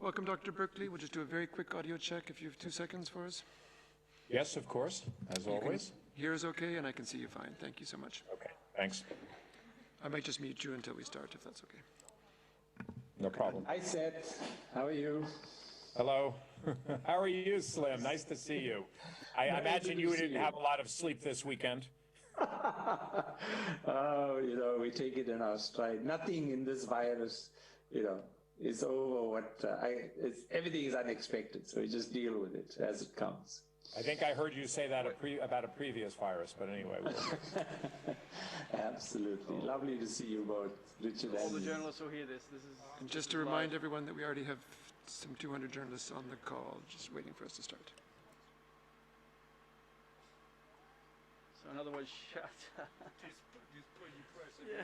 Welcome, Dr. Berkeley. We'll just do a very quick audio check if you have 2 seconds for us. Yes, of course, as always. Hear is okay, and I can see you fine. Thank you so much. Okay, thanks. I might just mute you until we start, if that's okay. No problem. Hi, Seth. How are you? Hello. How are you, Slim? Nice to see you. I imagine you didn't have a lot of sleep this weekend. Oh, we take it in our stride. Nothing in this virus, is over what everything is unexpected. So we just deal with it as it comes. I think I heard you say that about a previous virus, but anyway. Absolutely. Lovely to see you both, Richard and all the journalists will hear this. And just to remind everyone that we already have some 200 journalists on the call, just waiting for us to start. So in other words, shut. Yeah.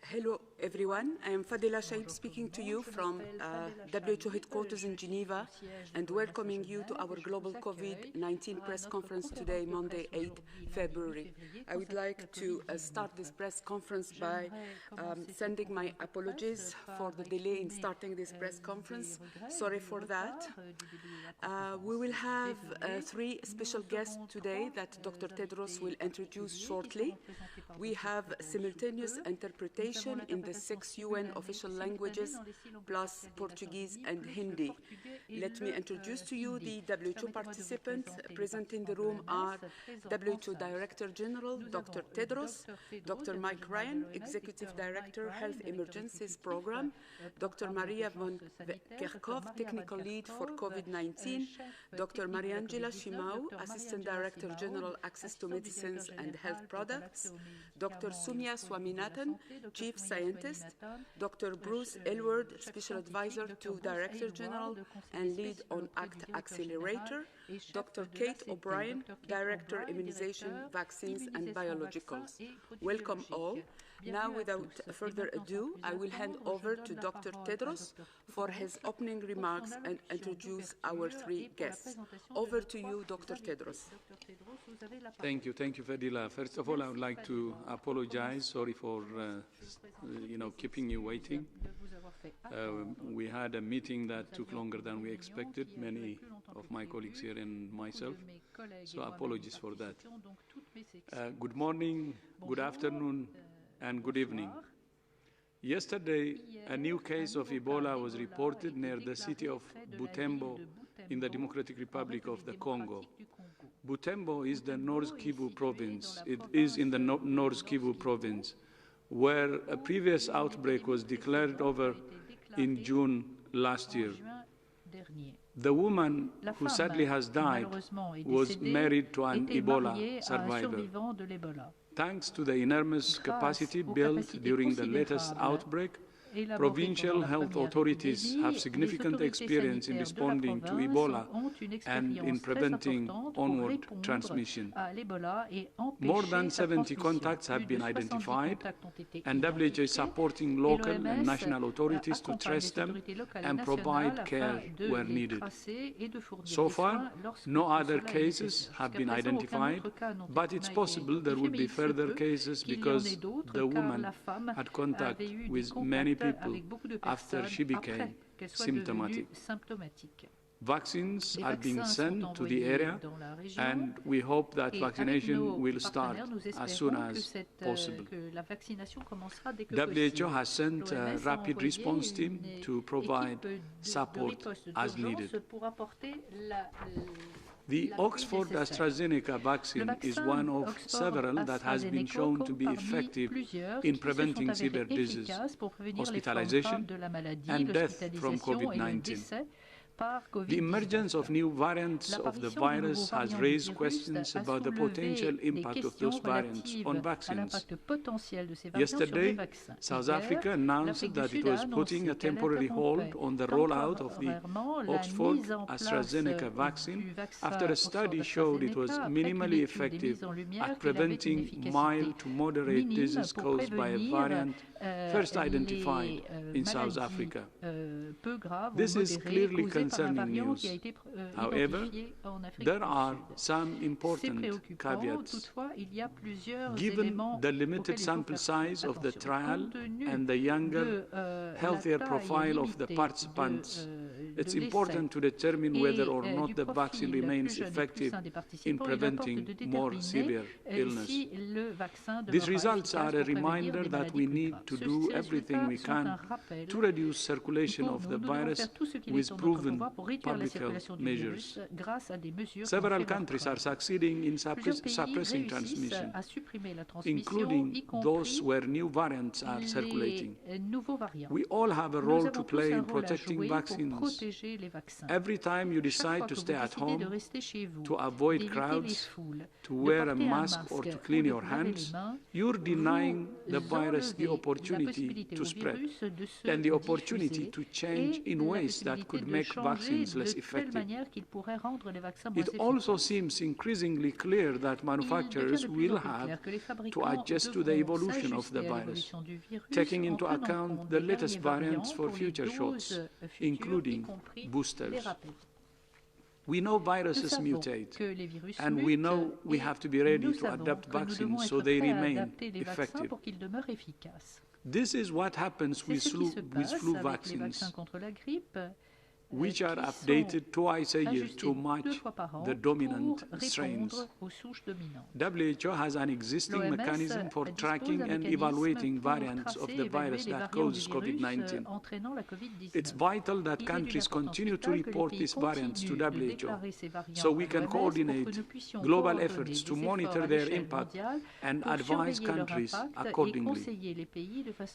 Hello, everyone. I am Fadela Shaib speaking to you from WHO headquarters in Geneva and welcoming you to our global COVID-19 press conference today, Monday, 8 February. I would like to start this press conference by sending my apologies for the delay in starting this press conference. Sorry for that. We will have three special guests today that Dr. Tedros will introduce shortly. We have simultaneous interpretation in the 6 UN official languages, plus Portuguese and Hindi. Let me introduce to you the WHO participants. Present in the room are WHO Director General, Dr. Tedros, Dr. Mike Ryan, Executive Director, Health Emergencies Program, Dr. Maria von Kerkhove, Technical Lead for COVID-19, Dr. Mariangela Shimau, Assistant Director General, Access to Medicines and Health Products, Dr. Sumya Swaminathan, Chief Scientist, Dr. Bruce Aylward, Special Advisor to Director General and Lead on ACT Accelerator, Dr. Kate O'Brien, Director Immunization, Vaccines and Biologicals. Welcome all. Now, without further ado, I will hand over to Dr. Tedros for his opening remarks and introduce our three guests. Over to you, Dr. Tedros. Thank you, Fadila. First of all, I would like to apologize. Sorry for, keeping you waiting. We had a meeting that took longer than we expected, many of my colleagues here and myself, so apologies for that. Good morning, good afternoon, and good evening. Yesterday, a new case of Ebola was reported near the city of Butembo in the Democratic Republic of the Congo. Butembo is the North Kivu province. It is in the North Kivu province, where a previous outbreak was declared over in June last year. The woman who sadly has died was married to an Ebola survivor. Thanks to the enormous capacity built during the latest outbreak, provincial health authorities have significant experience in responding to Ebola and in preventing onward transmission. More than 70 contacts have been identified, and WHO is supporting local and national authorities to trace them and provide care where needed. So far, no other cases have been identified, but it's possible there will be further cases because the woman had contact with many people after she became symptomatic. Vaccines are being sent to the area, and we hope that vaccination will start as soon as possible. WHO has sent a rapid response team to provide support as needed. The Oxford AstraZeneca vaccine is one of several that has been shown to be effective in preventing severe disease, hospitalization, and death from COVID-19. The emergence of new variants of the virus has raised questions about the potential impact of those variants on vaccines. Yesterday, South Africa announced that it was putting a temporary hold on the rollout of the Oxford AstraZeneca vaccine after a study showed it was minimally effective at preventing mild to moderate disease caused by a variant first identified in South Africa. This is clearly concerning news. However, there are some important caveats. Given the limited sample size of the trial and the younger, healthier profile of the participants, it's important to determine whether or not the vaccine remains effective in preventing more severe illness. These results are a reminder that we need to do everything we can to reduce circulation of the virus with proven public health measures. Several countries are succeeding in suppressing transmission, including those where new variants are circulating. We all have a role to play in protecting vaccines Every time you decide to stay at home, to avoid crowds, to wear a mask or to clean your hands, you're denying the virus the opportunity to spread and the opportunity to change in ways that could make vaccines less effective. It also seems increasingly clear that manufacturers will have to adjust to the evolution of the virus, taking into account the latest variants for future shots, including boosters. We know viruses mutate, and we know we have to be ready to adapt vaccines so they remain effective. This is what happens with flu vaccines, which are updated twice a year to match the dominant strains. WHO has an existing mechanism for tracking and evaluating variants of the virus that causes COVID-19. It's vital that countries continue to report these variants to WHO so we can coordinate global efforts to monitor their impact and advise countries accordingly.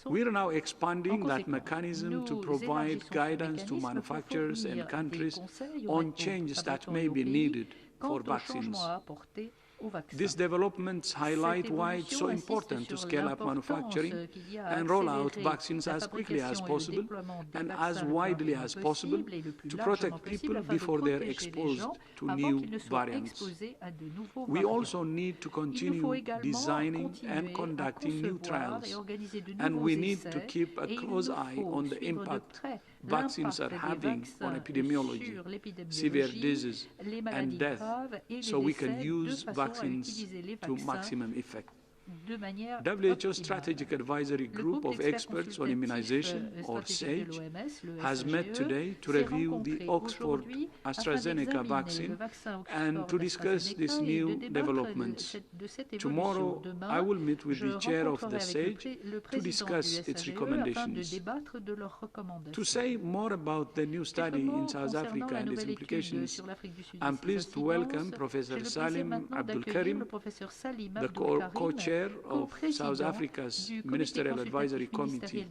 We are now expanding that mechanism to provide guidance to manufacturers and countries on changes that may be needed for vaccines. These developments highlight why it's so important to scale up manufacturing and roll out vaccines as quickly as possible and as widely as possible to protect people before they're exposed to new variants. We also need to continue designing and conducting new trials, and we need to keep a close eye on the impact vaccines are having on epidemiology, severe disease, and death, so we can use vaccines to maximum effect. WHO's Strategic Advisory Group of Experts on Immunization, or SAGE, has met today to review the Oxford AstraZeneca vaccine and to discuss these new developments. Tomorrow, I will meet with the chair of the SAGE to discuss its recommendations. To say more about the new study in South Africa and its implications, I'm pleased to welcome Professor Salim Abdulkarim, the co-chair of South Africa's Ministerial Advisory Committee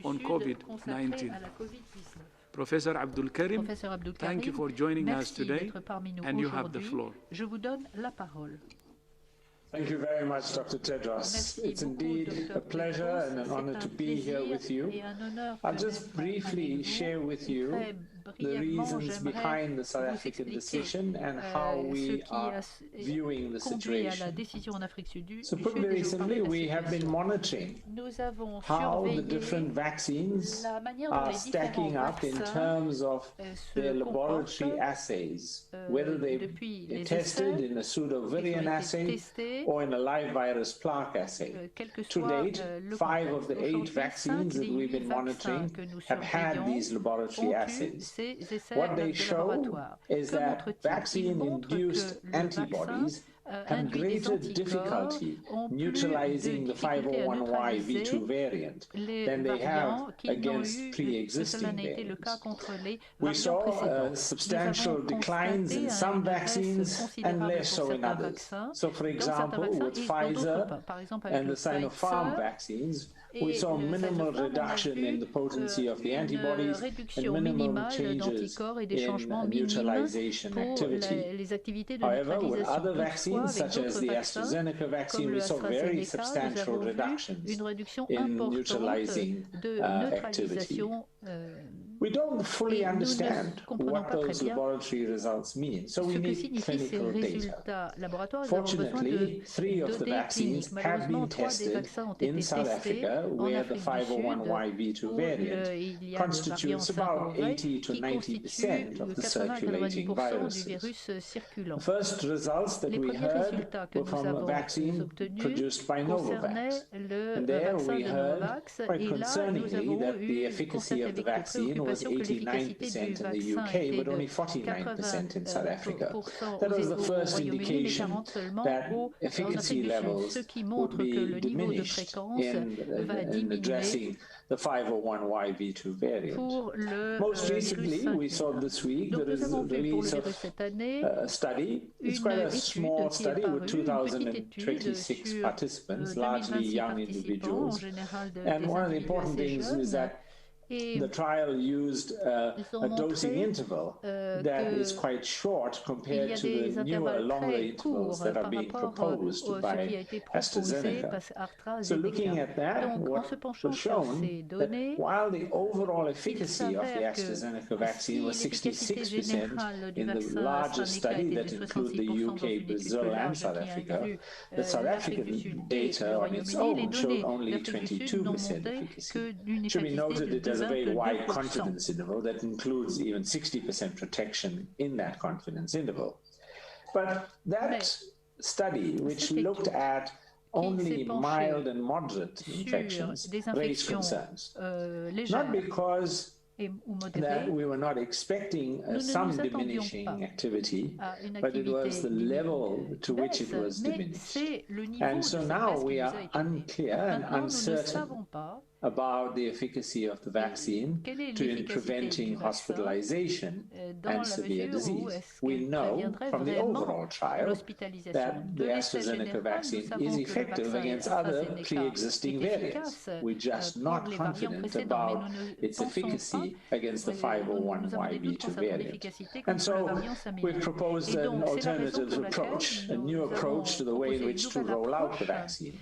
on COVID-19. Professor Abdulkarim, thank you for joining us today, and you have the floor. Thank you very much, Dr. Tedros. It's indeed a pleasure and an honor to be here with you. I'll just briefly share with you the reasons behind the South African decision and how we are viewing the situation. So put very simply, we have been monitoring how the different vaccines are stacking up in terms of their laboratory assays, whether they're tested in a pseudovirion assay or in a live virus plaque assay. To date, 5 of the 8 vaccines that we've been monitoring have had these laboratory assays. What they show is that vaccine-induced antibodies have greater difficulty neutralizing the 501Y-V2 variant than they have against pre-existing variants. We saw substantial declines in some vaccines and less so in others. So, for example, with Pfizer and the Sinopharm vaccines, we saw minimal reduction in the potency of the antibodies and minimal changes in neutralization activity. However, with other vaccines, such as the AstraZeneca vaccine, we saw very substantial reductions in neutralizing activity. We don't fully understand what those laboratory results mean, so we need clinical data. Fortunately, 3 of the vaccines have been tested in South Africa, where the 501Y-V2 variant constitutes about 80 to 90% of the circulating viruses. The first results that we heard were from a vaccine produced by Novavax. And there we heard, quite concerningly, that the efficacy of the vaccine was 89% in the UK, but only 49% in South Africa. That was the first indication that efficacy levels would be diminished in addressing the 501Y-V2 variant. Most recently, we saw this week the release of a study. It's quite a small study with 2,026 participants, largely young individuals. And one of the important things is that the trial used a dosing interval that is quite short compared to the newer, longer intervals that are being proposed by AstraZeneca. So looking at that, what was shown that while the overall efficacy of the AstraZeneca vaccine was 66% in the larger study that included the UK, Brazil, and South Africa, the South African data on its own showed only 22% efficacy. It should be noted it has a very wide confidence interval that includes even 60% protection in that confidence interval. But that study, which looked at only mild and moderate infections, raised concerns. Not because that we were not expecting some diminishing activity, but it was the level to which it was diminished. And so now we are unclear and uncertain about the efficacy of the vaccine in preventing hospitalization and severe disease. We know from the overall trial that the AstraZeneca vaccine is effective against other pre-existing variants. We're just not confident about its efficacy against the 501YB2 variant. And so we've proposed an alternative approach, a new approach to the way in which to roll out the vaccine.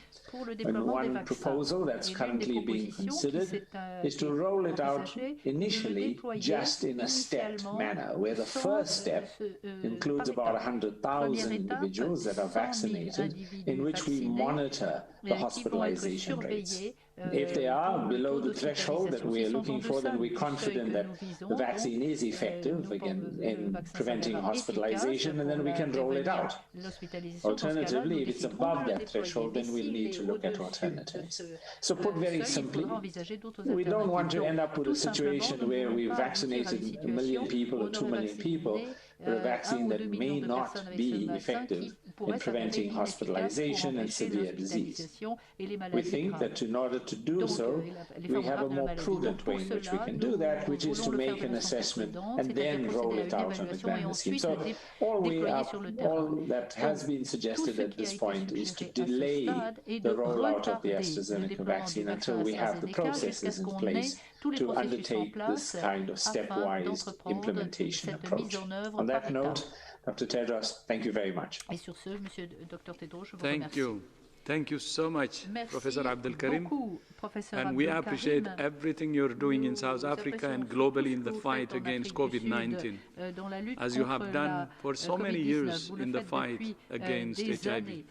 And one proposal that's currently being considered is to roll it out initially just in a stepped manner, where the first step includes about 100,000 individuals that are vaccinated, in which we monitor the hospitalization rates. If they are below the threshold that we are looking for, then we're confident that the vaccine is effective again in preventing hospitalization, and then we can roll it out. Alternatively, if it's above that threshold, then we'll need to look at alternatives. So put very simply, we don't want to end up with a situation where we vaccinated 1 million people or 2 million people with a vaccine that may not be effective in preventing hospitalization and severe disease. We think that in order to do so, we have a more prudent way in which we can do that, which is to make an assessment and then roll it out on the grand scheme. So all that has been suggested at this point is to delay the rollout of the AstraZeneca vaccine until we have the processes in place to undertake this kind of stepwise implementation approach. On that note, Dr. Tedros, thank you very much. Thank you. Thank you so much, Professor Abdul Karim. And we appreciate everything you're doing in South Africa and globally in the fight against COVID-19, as you have done for so many years in the fight against HIV.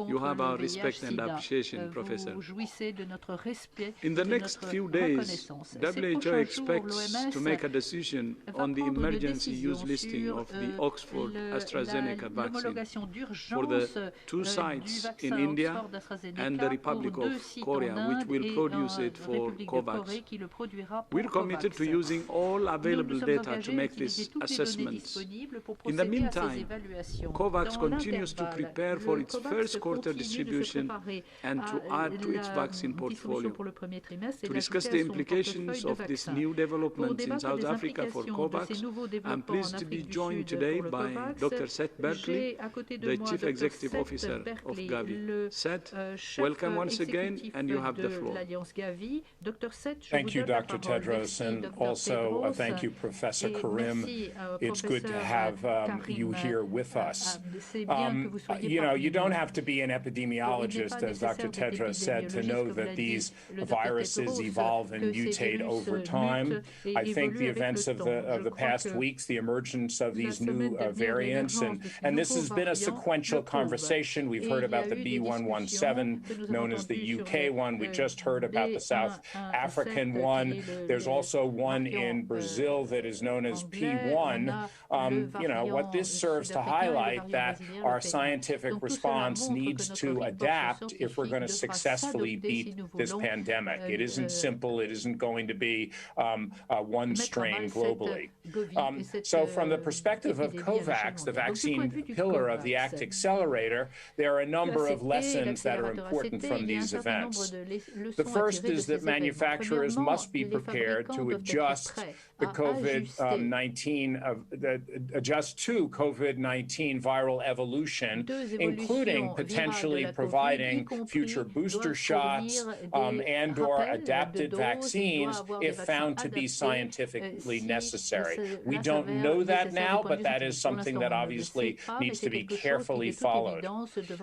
You have our respect and appreciation, Professor. In the next few days, WHO expects to make a decision on the emergency use listing of the Oxford AstraZeneca vaccine for the 2 sites in India and the Republic of Korea, which will produce it for COVAX. We're committed to using all available data to make these assessments. In the meantime, COVAX continues to prepare for its first quarter distribution and to add to its vaccine portfolio. To discuss the implications of this new development in South Africa for COVAX, I'm pleased to be joined today by Dr. Seth Berkley, the Chief Executive Officer of Gavi. Seth, welcome once again, and you have the floor. Thank you, Dr. Tedros, and also thank you, Professor Karim. It's good to have you here with us. You don't have to be an epidemiologist, as Dr. Tedros said, to know that these viruses evolve and mutate over time. I think the events of the past weeks, the emergence of these new variants, and this has been a sequential conversation. We've heard about the B117, known as the UK one. We just heard about the South African one. There's also one in Brazil that is known as P1. What this serves to highlight that our scientific response needs to adapt if we're going to successfully beat this pandemic. It isn't simple. It isn't going to be one strain globally. So from the perspective of COVAX, the vaccine pillar of the ACT Accelerator, there are a number of lessons lessons that are important from these events. The first is that manufacturers must be prepared to adjust the adjust to COVID-19 viral evolution, including potentially providing future booster shots and/or adapted vaccines if found to be scientifically necessary. We don't know that now, but that is something that obviously needs to be carefully followed.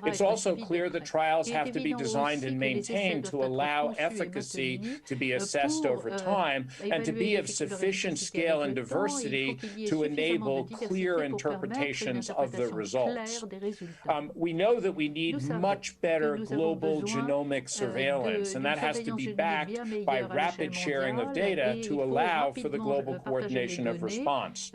It's also clear that trials have to be designed and maintained to allow efficacy to be assessed over time and to be of sufficient scale and diversity to enable clear interpretations of the results. We know that we need much better global genomic surveillance, and that has to be backed by rapid sharing of data to allow for the global coordination of response.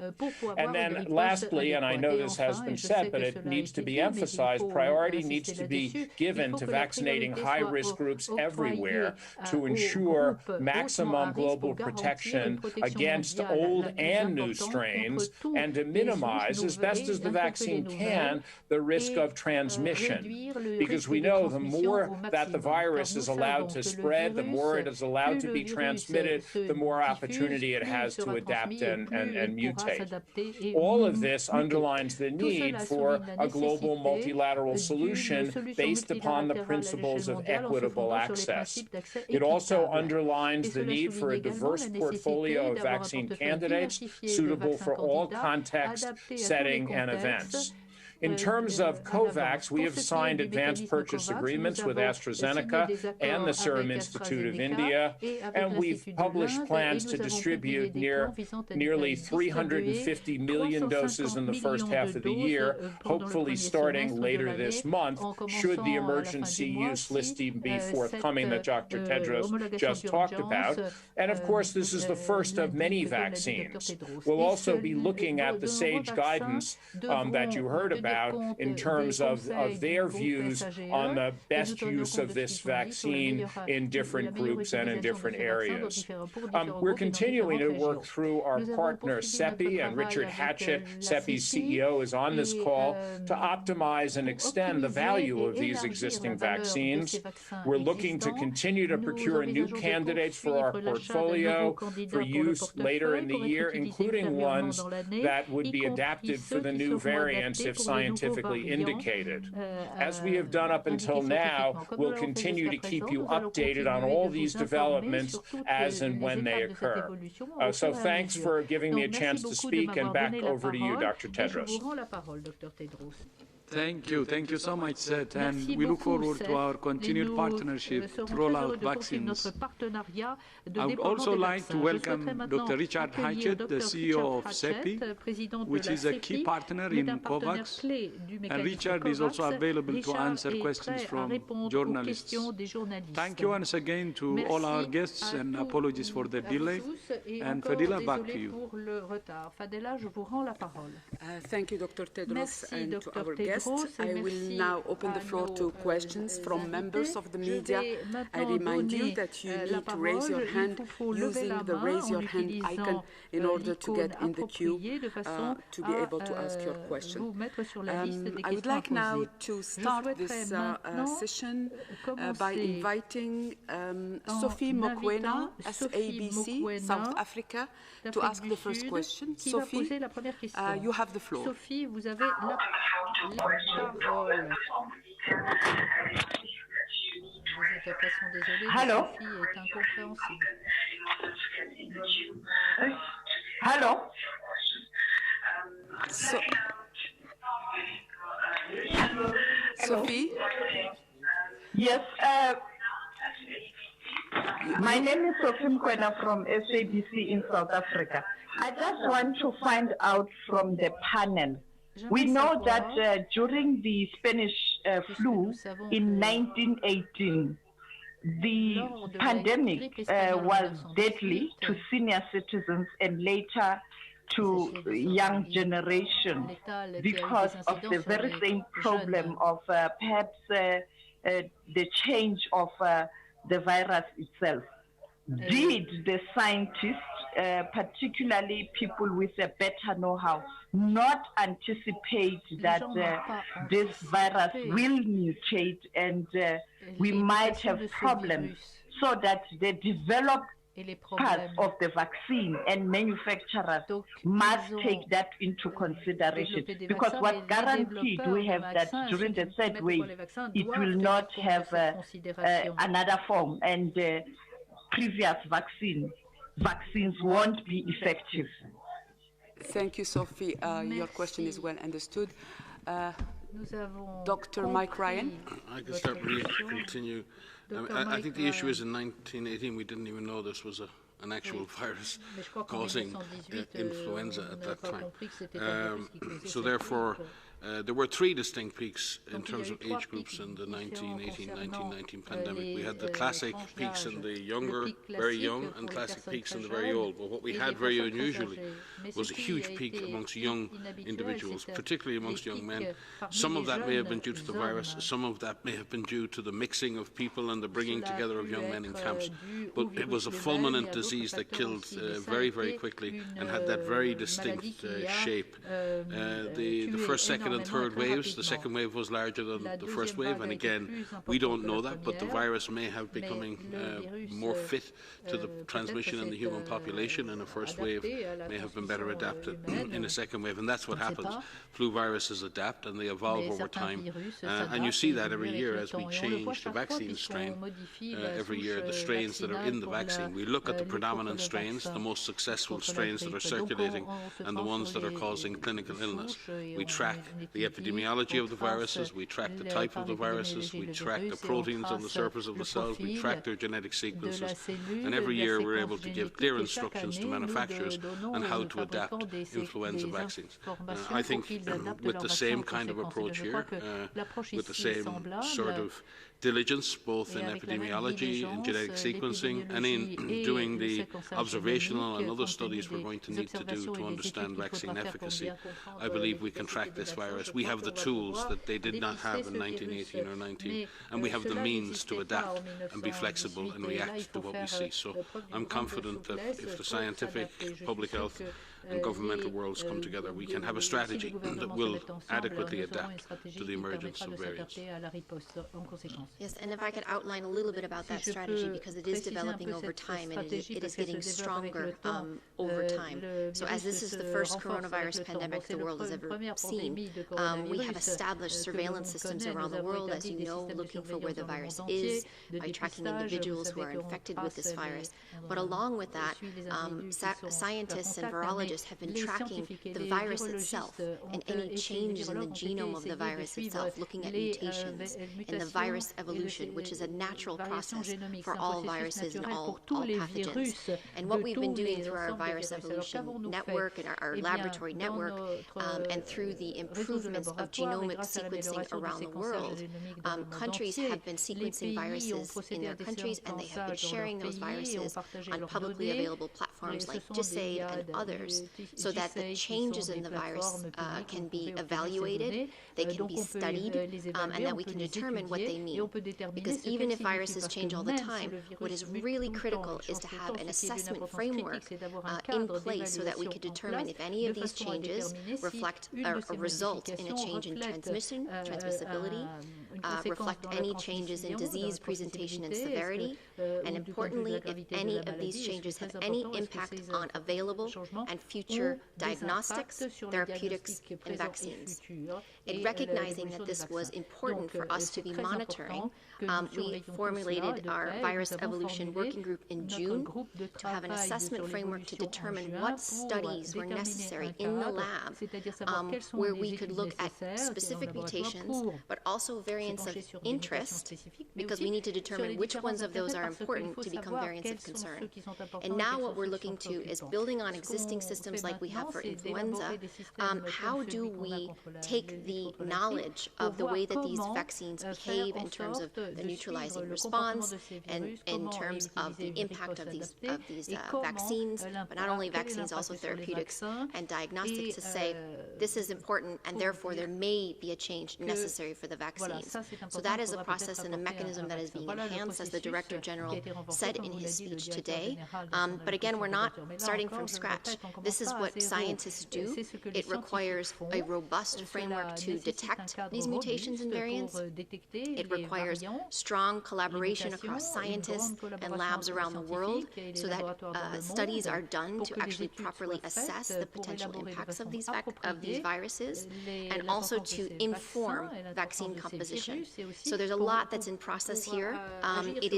And then lastly, and I know this has been said, but it needs to be emphasized, priority needs to be given to vaccinating high-risk groups everywhere to ensure maximum global protection against old and new strains and to minimize, as best as the vaccine can, the risk of transmission. Because we know the more that the virus is allowed to spread, the more it is allowed to be transmitted, the more opportunity it has to adapt and mutate. All of this underlines the need for a global multilateral solution based upon the principles of equitable access. It also underlines the need for a diverse portfolio of vaccine candidates suitable for all context, setting, and events. In terms of COVAX, we have signed advanced purchase agreements with AstraZeneca and the Serum Institute of India, and we've published plans to distribute nearly 350 million doses in the first half of the year, hopefully starting later this month, should the emergency use listing be forthcoming that Dr. Tedros just talked about. And of course, this is the first of many vaccines. We'll also be looking at the SAGE guidance that you heard about in terms of their views on the best use of this vaccine in different groups and in different areas. We're continuing to work through our partner CEPI, and Richard Hatchett, CEPI's CEO, is on this call to optimize and extend the value of these existing vaccines. We're looking to continue to procure new candidates for our portfolio for use later in the year, including ones that would be adapted for the new variants if scientifically indicated. As we have done up until now, we'll continue to keep you updated on all these developments as and when they occur. So thanks for giving me a chance to speak, and back over to you, Dr. Tedros. Thank you. Thank you so much, Seth. And we look forward to our continued partnership to roll out vaccines. I would also like to welcome Dr. Richard Hatchett, the CEO of CEPI, which is a key partner in COVAX. And Richard is also available to answer questions from journalists. Thank you once again to all our guests, and apologies for the delay. And Fadila, back to you. Thank you, Dr. Tedros, and to our guests. I will now open the floor to questions from members of the media. I remind you that you need to raise your hand using the raise your hand icon in order to get in the queue to be able to ask your question. I would like now to start this session by inviting Sophie Mokoena, SABC, South Africa, to ask the first question. Sophie, you have the floor. Sophie, vous avez la parole. Vos interprètes sont désolés, Hello. Sophie est incompréhensible. Hello. Sophie? Yes. My name is Sophie Mokoena from SABC in South Africa. I just want to find out from the panel. We know that during the Spanish flu in 1918, the pandemic was deadly to senior citizens and later to young generation because of the very same problem of perhaps the change of the virus itself. did the scientists, particularly people with a better know-how, not anticipate that this virus will mutate and we might have problems, so that they develop parts of the vaccine and manufacturers must take that into consideration, because what guaranteed we have that during the third wave it will not have another form, and previous vaccines won't be effective. Thank you, Sophie. Your question is well understood. Dr. Mike Ryan. I can start continue. I think the issue is in 1918 we didn't even know this was an actual virus causing influenza at that time. So therefore, there were three distinct peaks in terms of age groups in the 1918-1919 pandemic. We had the classic peaks in the younger, very young, and classic peaks in the very old. But what we had very unusually was a huge peak amongst young individuals, particularly amongst young men. Some of that may have been due to the virus, some of that may have been due to the mixing of people and the bringing together of young men in camps. But it was a fulminant disease that killed very, very quickly and had that very distinct shape. The first, second and third waves, the second wave was larger than the first wave, and again, we don't know that, but the virus may have becoming more fit to the transmission in the human population in a first wave, may have been better adapted in a second wave, and that's what happens. Flu viruses adapt and they evolve over time, and you see that every year as we change the vaccine strain. Every year, the strains that are in the vaccine, we look at the predominant strains, the most successful strains that are circulating, and the ones that are causing clinical illness. We track the epidemiology of the viruses, we track the type of the viruses, we track the proteins on the surface of the cells, we track their genetic sequences, and every year we're able to give clear instructions to manufacturers on how to adapt influenza vaccines. I think with the same kind of approach here, with the same sort of diligence, both in epidemiology, in genetic sequencing, and in doing the observational and other studies we're going to need to do to understand vaccine efficacy, I believe we can track this virus. We have the tools that they did not have in 1918 or 19, and we have the means to adapt and be flexible and react to what we see. So I'm confident that if the scientific, public health, and governmental worlds come together, we can have a strategy that will adequately adapt to the emergence of variants. Yes, and if I could outline a little bit about that strategy, because it is developing over time and it is getting stronger over time. So as this is the first coronavirus pandemic the world has ever seen, we have established surveillance systems around the world, as you know, looking for where the virus is, by tracking individuals who are infected with this virus. But along with that, scientists and virologists have been tracking the virus itself and any changes in the genome of the virus itself, looking at mutations in the virus evolution, which is a natural process for all viruses and all pathogens. And what we've been doing through our virus evolution network and our laboratory network, and through the improvements of genomic sequencing around the world, countries have been sequencing viruses in their countries, and they have been sharing those viruses on publicly available platforms like GISAID and others, so that the changes in the virus can be evaluated, they can be studied, and that we can determine what they mean. Because even if viruses change all the time, what is really critical is to have an assessment framework in place so that we can determine if any of these changes reflect a result in a change in transmissibility, reflect any changes in disease presentation and severity, and importantly, if any of these changes have any impact on available and future diagnostics, therapeutics, and vaccines. In recognizing that this was important for us to be monitoring, we formulated our virus evolution working group in June to have an assessment framework to determine what studies were necessary in the lab, where we could look at specific mutations, but also variants of interest, because we need to determine which ones of those are important to become variants of concern. And now what we're looking to is building on existing systems like we have for influenza. How do we take the knowledge of the way that these vaccines behave in terms of the neutralizing response and in terms of the impact of these vaccines, but not only vaccines, also therapeutics and diagnostics, to say this is important and therefore there may be a change necessary for the vaccines. So that is a process and a mechanism that is being enhanced, as the Director General said in his speech today. But again, we're not starting from scratch. This is what scientists do. It requires a robust framework to detect these mutations and variants. It requires strong collaboration across scientists and labs around the world so that studies are done to actually properly assess the potential impacts of these viruses, and also to inform vaccine composition. So there's a lot that's in process here. It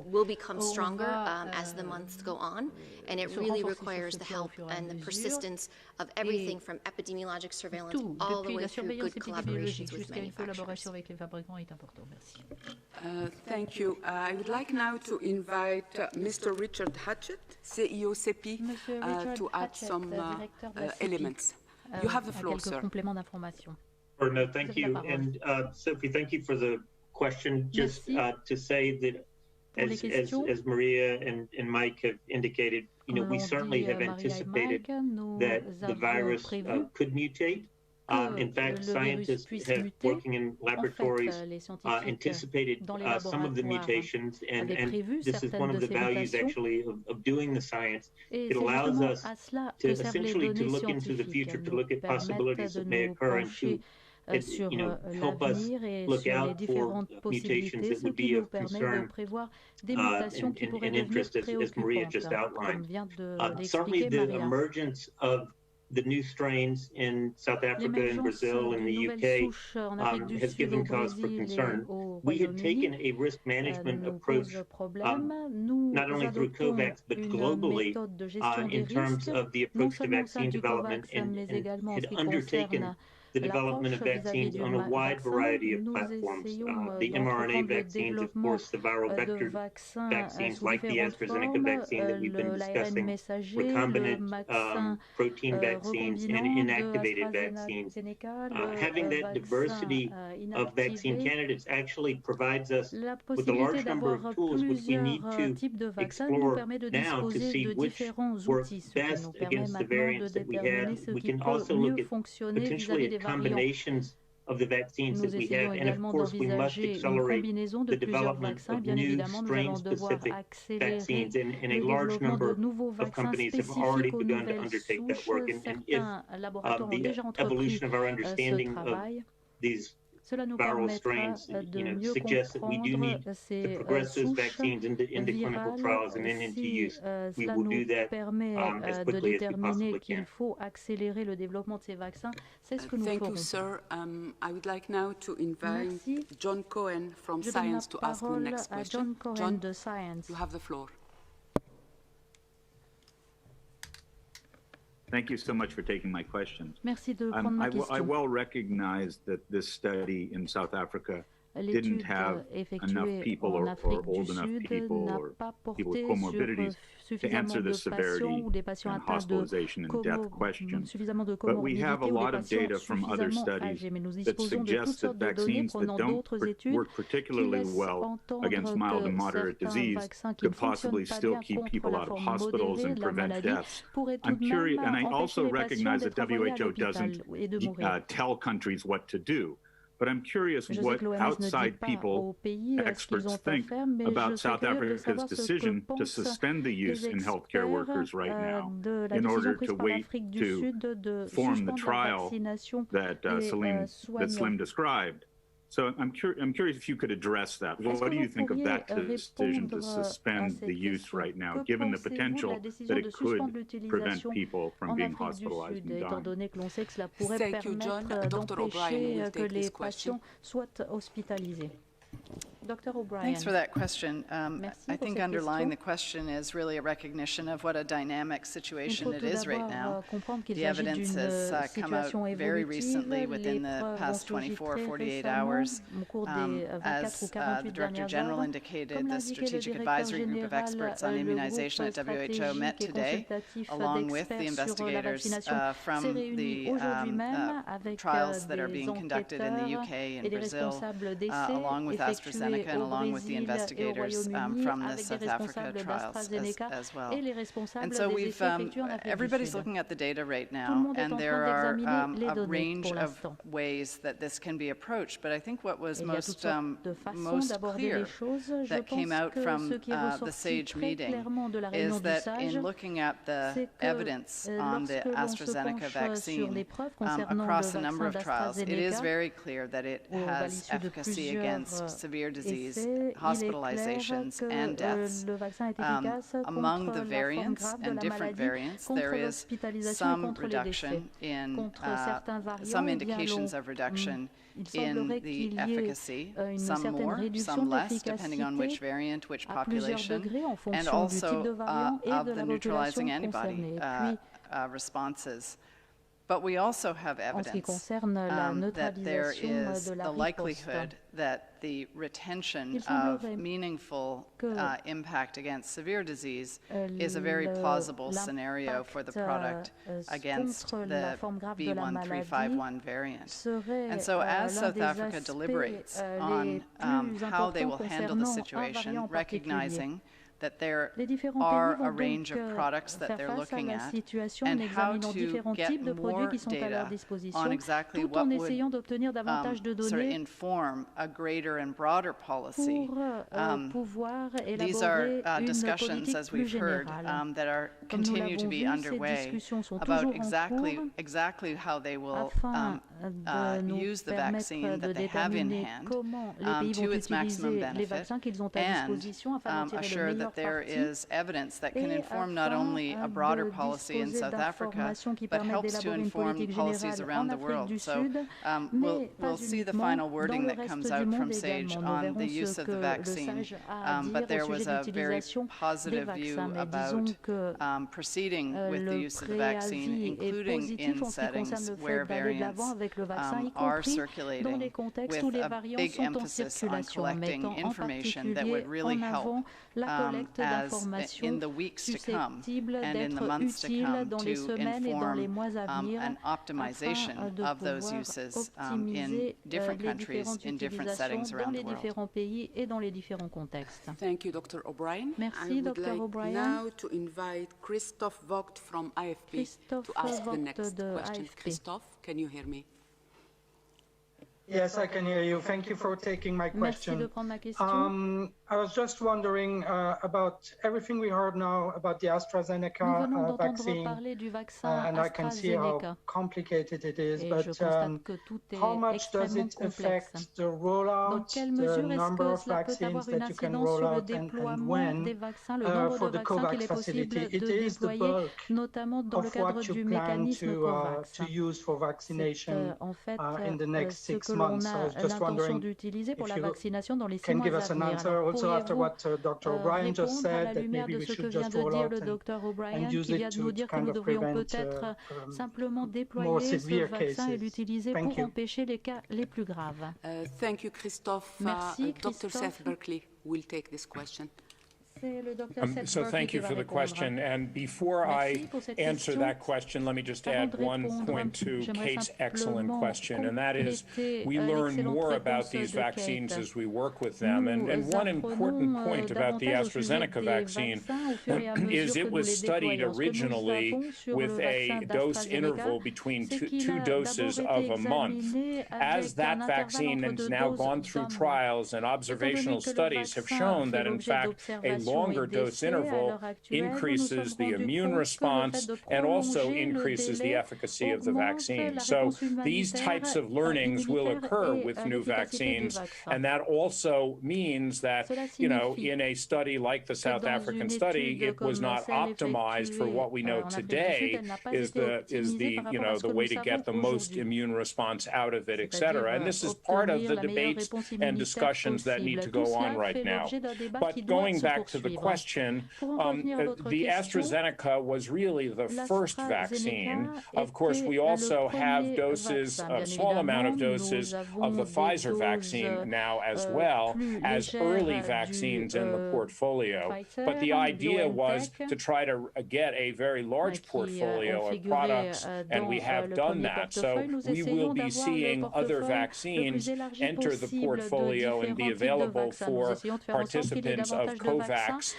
will become stronger as the months go on, and it really requires the help and the persistence of everything from epidemiologic surveillance all the way through good collaborations with manufacturers. Thank you. I would like now to invite Mr. Richard Hatchett, CEO CEPI, to add some elements. You have the floor, sir. No, thank you. And Sophie, thank you for the question. Just to say that as Maria and Mike have indicated, we certainly have anticipated that the virus could mutate. In fact, scientists have, working in laboratories, anticipated some of the mutations, and this is one of the values actually of doing the science. It allows us to essentially to look into the future, to look at possibilities that may occur, and to help us look out for mutations that would be of concern and interest, as Maria just outlined. Certainly the emergence of the new strains in South Africa and Brazil and the UK has given cause for concern. We had taken a risk management approach, not only through COVAX, but globally, in terms of the approach to vaccine development, and had undertaken the development of vaccines on a wide variety of platforms. The mRNA vaccines, of course, the viral vector vaccines like the AstraZeneca vaccine that we've been discussing, recombinant protein vaccines, and inactivated vaccines. Having that diversity of vaccine candidates actually provides us with a large number of tools which we need to explore now to see which work best against the variants that we have. We can also look at potentially at combinations of the vaccines that we have, and of course we must accelerate the development of new strain-specific vaccines, and a large number of companies have already begun to undertake that work, and if the evolution of our understanding of these viral strains suggests that we do need to progress those vaccines into clinical trials and then into use. We will do that as quickly as we possibly can. Thank you, sir. I would like now to invite John Cohen from Science to ask the next question. John, you have the floor. Thank you so much for taking my question. I well recognize that this study in South Africa didn't have enough people or old enough people or people with comorbidities to answer the severity and hospitalization and death question. But we have a lot of data from other studies that suggest that vaccines that don't work particularly well against mild and moderate disease could possibly still keep people out of hospitals and prevent deaths. I'm curious, and I also recognize that WHO doesn't tell countries what to do. But I'm curious what outside people, experts, think about South Africa's decision to suspend the use in healthcare workers right now in order to wait to form the trial that Slim described. So I'm curious if you could address that. What do you think of that decision to suspend the use right now, given the potential that it could prevent people from being hospitalized and dying? Thank you, John. Dr. O'Brien will take this question. Dr. O'Brien. Thanks for that question. I think underlying the question is really a recognition of what a dynamic situation it is right now. The evidence has come out very recently within the past 24, 48 hours. As the Director General indicated, the Strategic Advisory Group of Experts on Immunization at WHO met today, along with the investigators from the trials that are being conducted in the UK and Brazil, along with AstraZeneca AstraZeneca and along with the investigators from the South Africa trials as well. And so everybody's looking at the data right now, and there are a range of ways that this can be approached. But I think what was most clear that came out from the SAGE meeting is that in looking at the evidence on the AstraZeneca vaccine across a number of trials, it is very clear that it has efficacy against severe disease, hospitalizations, and deaths. Among the variants and different variants, there is some reduction in some indications of reduction in the efficacy, some more, some less, depending on which variant, which population, and also of the neutralizing antibody responses. But we also have evidence that there is the likelihood that the retention of meaningful impact against severe disease is a very plausible scenario for the product against the B1351 variant. And so as South Africa deliberates on how they will handle the situation, recognizing that there are a range of products that they're looking at, and how to get more data on exactly what would sort of inform a greater and broader policy. These are discussions, as we've heard, that are continue to be underway about exactly how they will use the vaccine that they have in hand to its maximum benefit, and assure that there is evidence that can inform not only a broader policy in South Africa, but helps to inform policies around the world. So we'll see the final wording that comes out from SAGE on the use of the vaccine, but there was a very positive view about proceeding with the use of the vaccine, including in settings where variants are circulating, with a big emphasis on collecting information that would really help as in the weeks to come and in the months to come to inform an optimization of those uses in different countries, in different settings around the world. Thank you, Dr. O'Brien. I would like now to invite Christophe Vogt from AFP to ask the next question. Christophe, can you hear me? Yes, I can hear you. Thank you for taking my question. I was just wondering about everything we heard now about the AstraZeneca vaccine, and I can see how complicated it is, but how much does it affect the rollout, the number of vaccines that you can roll out, and when for the COVAX facility? It is the bulk of what you plan to use for vaccination in the next 6 months. So I was just wondering if you can give us an answer also after what Dr. O'Brien just said, that maybe we should just roll out and use it to kind of prevent more severe cases. Thank you. Thank you, Christophe. Dr. Seth Berkley will take this question. So thank you for the question. And before I answer that question, let me just add one point to Kate's excellent question, and that is we learn more about these vaccines as we work with them. And one important point about the AstraZeneca vaccine is it was studied originally with a dose interval between two doses of a month. As that vaccine has now gone through trials and observational studies have shown that, in fact, a longer dose interval increases the immune response and also increases the efficacy of the vaccine. So these types of learnings will occur with new vaccines, and that also means that, you know, in a study like the South African study, it was not optimized for what we know today is the you know, the way to get the most immune response out of it, et cetera. And this is part of the debates and discussions that need to go on right now. But going back to to the question, the AstraZeneca was really the first vaccine. Of course, we also have doses, a small amount of doses of the Pfizer vaccine now as well as early vaccines in the portfolio. But the idea was to try to get a very large portfolio of products, and we have done that. So we will be seeing other vaccines enter the portfolio and be available for participants of COVAX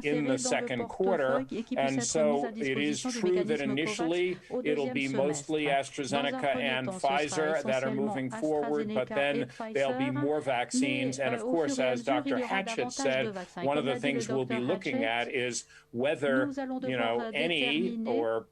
in the second quarter. And so it is true that initially it'll be mostly AstraZeneca and Pfizer that are moving forward, but then there'll be more vaccines. And of course, as Dr. Hatchett said, one of the things we'll be looking at is whether, any or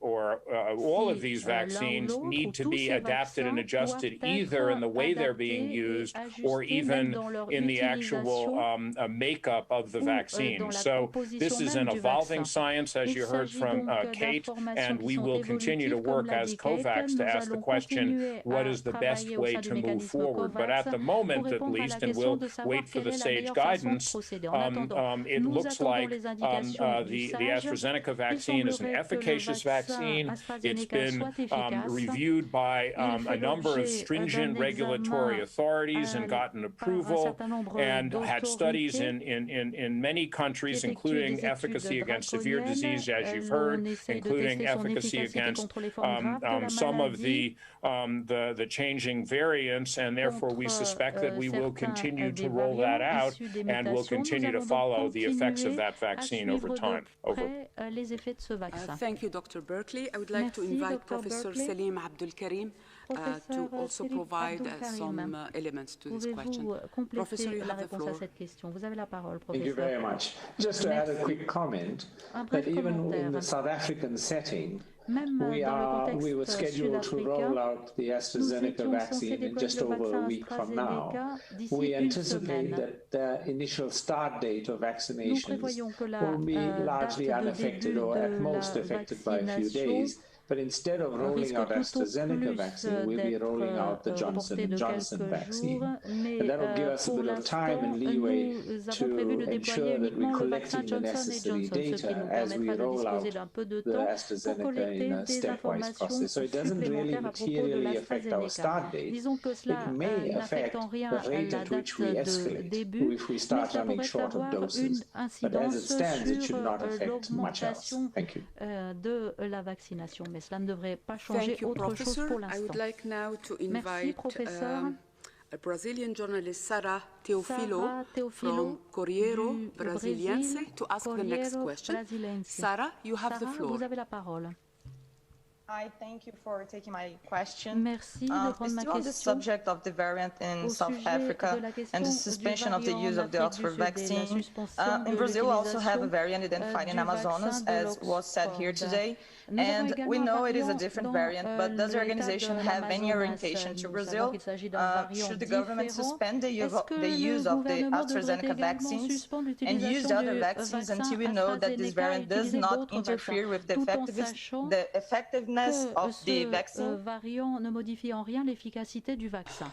all of these vaccines need to be adapted and adjusted either in the way they're being used or even in the actual makeup of the vaccine. So this is an evolving science, as you heard from Kate, and we will continue to work as COVAX to ask the question, what is the best way to move forward? But at the moment, at least, and we'll wait for the SAGE guidance, it looks like the AstraZeneca vaccine is an efficacious vaccine. It's been reviewed by a number of stringent regulatory authorities and gotten approval, and had studies in many countries, including efficacy against severe disease, as you've heard, including efficacy against some of the changing variants, and therefore we suspect that we will continue to roll that out, and we'll continue to follow the effects of that vaccine over time. Over. Thank you, Dr. Berkeley. I would like to invite Professor Salim Abdul Karim to also provide some elements to this question. Professor, you have the floor. Thank you very much. Just to add a quick comment, that even in the South African setting, we were scheduled to roll out the AstraZeneca vaccine in just over a week from now. We anticipate that the initial start date of vaccinations will be largely unaffected or at most affected by a few days. But instead of rolling out AstraZeneca vaccine, we'll be rolling out the Johnson & Johnson vaccine. And that will give us a bit of time and leeway to ensure that we're collecting the necessary data as we roll out the AstraZeneca in a stepwise process. So it doesn't really materially affect our start date. It may affect the rate at which we escalate if we start running short of doses. But as it stands, it should not affect much else. Thank you. Mais cela ne devrait pas changer autre chose pour l'instant. I would like now to invite a Brazilian journalist, Sara Teofilo, from Corriere Brasiliense, to ask the next question. Sara, you have the floor. Vous avez la parole. Hi, thank you for taking my question. Merci de prendre ma question. On the subject of the variant in South Africa and the suspension of the use of the Oxford vaccine, in Brazil we also have a variant identified in Amazonas, as was said here today. And we know it is a different variant, but does the organization have any orientation to Brazil? Should the government suspend the use of the AstraZeneca vaccines and use the other vaccines until we know that this variant does not interfere with the effectiveness of the vaccine? Variant ne modifie en rien l'efficacité du vaccin.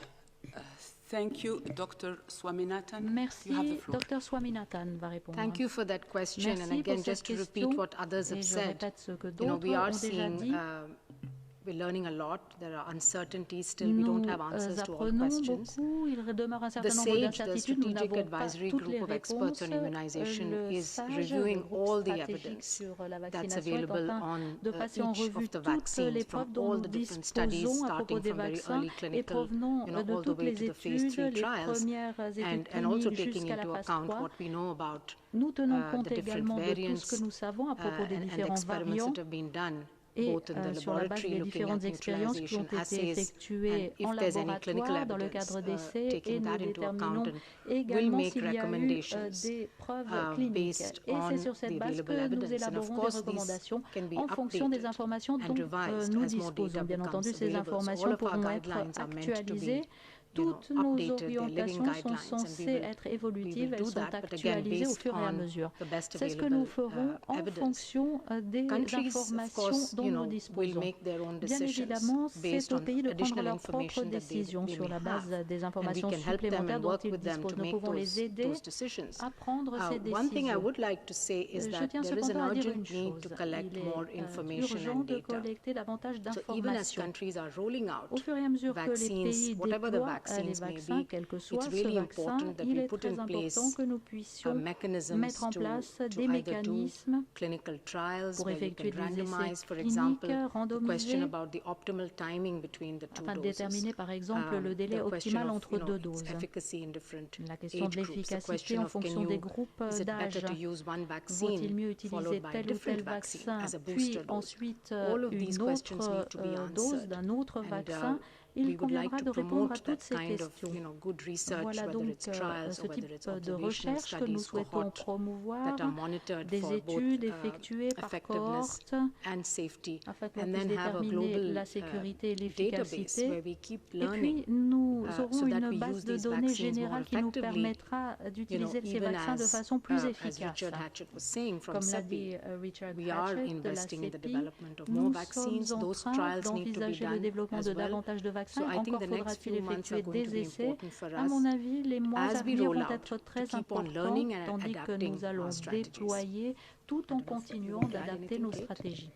Thank you, Dr. Swaminathan. Merci, Dr. Swaminathan va répondre. Thank you for that question. And again, just to repeat what others have said, we are seeing, we're learning a lot. There are uncertainties still. We don't have answers to all questions. The SAGE, the Strategic Advisory Group of Experts on Immunization, is reviewing all the evidence that's available on each of the vaccines from all the different studies, starting from very early clinical, all the way to the phase 3 trials, and also taking into account what we know about the different variants and experiments that have been done. Both in the laboratory, looking at neutralization assays, and if there's any clinical evidence, taking that into account, and we'll make recommendations based on the available evidence. And of course, these can be updated and revised as more data becomes available. So all of our guidelines are meant to be toutes nos orientations sont censées être évolutives, elles sont actualisées au fur et à mesure. C'est ce que nous ferons en fonction des informations dont nous disposons. Bien évidemment, c'est aux pays de prendre leurs propres décisions sur la base des informations supplémentaires dont ils disposent. Nous pouvons les aider à prendre ces décisions. Je tiens cependant à dire une chose, il est urgent de collecter davantage d'informations. Au fur et à mesure que les pays déploient les vaccins, quel que soit ce vaccin, il est très important que nous puissions mettre en place des mécanismes pour effectuer des essais cliniques randomisés afin de déterminer par exemple le délai optimal entre deux doses. La question de l'efficacité en fonction des groupes d'âge. Vaut-il mieux utiliser tel ou tel vaccin, puis ensuite une autre dose d'un autre vaccin? Il conviendra de répondre à toutes ces questions. Voilà donc ce type de recherche que nous souhaitons promouvoir, des études effectuées par cohorte afin qu'on puisse déterminer la sécurité et l'efficacité. Et puis nous aurons une base de données générale qui nous permettra d'utiliser ces vaccins de façon plus efficace. Comme l'a dit Richard Hatchett de la CEPI, nous sommes en train d'envisager le développement de davantage de vaccins. Encore faudra-t-il effectuer des essais. À mon avis, les mois à venir vont être très importants, tandis que nous allons déployer tout en continuant d'adapter nos stratégies.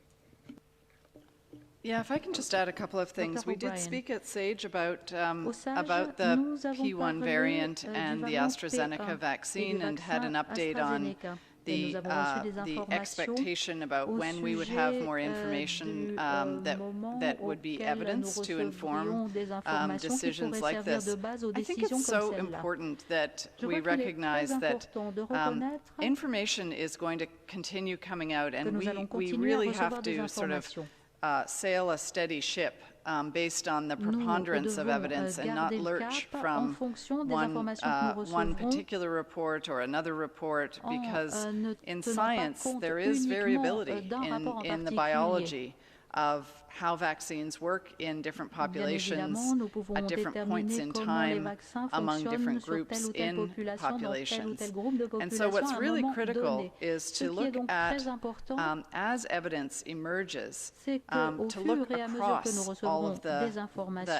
Yeah, if I can just add a couple of things. We did speak at SAGE about the P1 variant and the AstraZeneca vaccine and had an update on the expectation about when we would have more information that would be evidence to inform decisions like this. I think it's so important that we recognize that information is going to continue coming out, and we really have to sort of sail a steady ship based on the preponderance of evidence and not lurch from one particular report or another report, because in science there is variability in the biology of how vaccines work in different populations at different points in time among different groups in populations. And so what's really critical is to look at, as evidence emerges, to look across all of the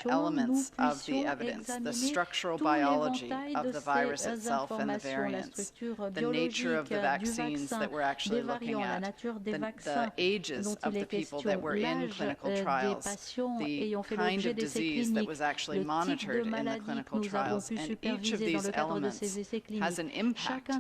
elements of the evidence, the structural biology of the virus itself and the variants, the nature of the vaccines that we're actually looking at, the ages of the people that were in clinical trials, the kind of disease that was actually monitored in the clinical trials, and each of these elements has an impact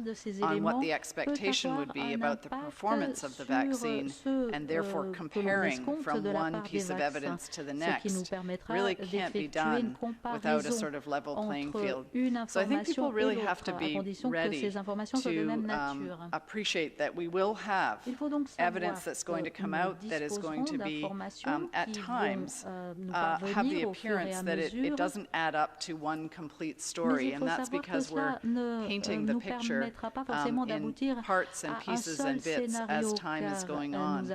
on what the expectation would be about the performance of the vaccine, and therefore comparing from one piece of evidence to the next really can't be done without a sort of level playing field. So I think people really have to be ready to appreciate that we will have evidence that's going to come out that is going to be at times have the appearance that it doesn't add up to one complete story, and that's because we're painting the picture in parts and pieces and bits as time is going on.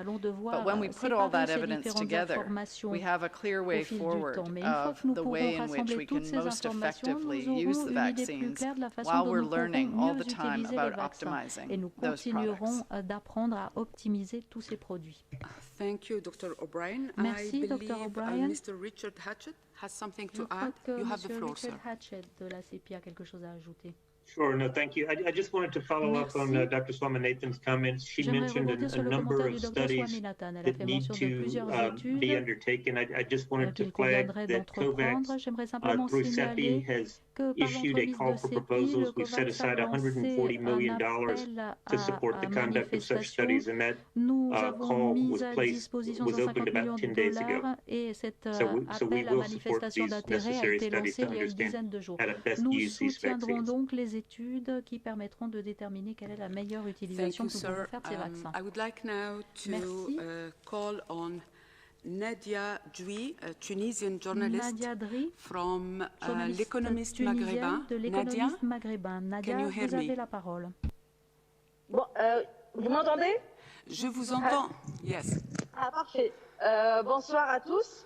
But when we put all that evidence together, we have a clear way forward of the way in which we can most effectively use the vaccines while we're learning all the time about optimizing those products. Thank you, Dr. O'Brien. Merci, Dr. O'Brien. Mr. Richard Hatchett has something to add. You have the floor, sir. Richard Hatchett de la CEPI a quelque chose à ajouter. Sure, no, thank you. I just wanted to follow up on Dr. Swaminathan's comments. She mentioned a number of studies that need to be undertaken. I just wanted to flag that COVAX through CEPI has issued a call for proposals. We've set aside $140 million to support the conduct of such studies, and that call was opened about 10 days ago. So we will support these necessary studies to understand how to best use these vaccines. Études qui permettront de déterminer quelle est la meilleure utilisation que nous pouvons faire de ces vaccins. I would like now to call on Nadia Dwi, a Tunisian journalist from l'Économiste maghrébin. Nadia, can you hear me? La parole. Bon, vous m'entendez? Je vous entends, yes. Ah, parfait. Bonsoir à tous.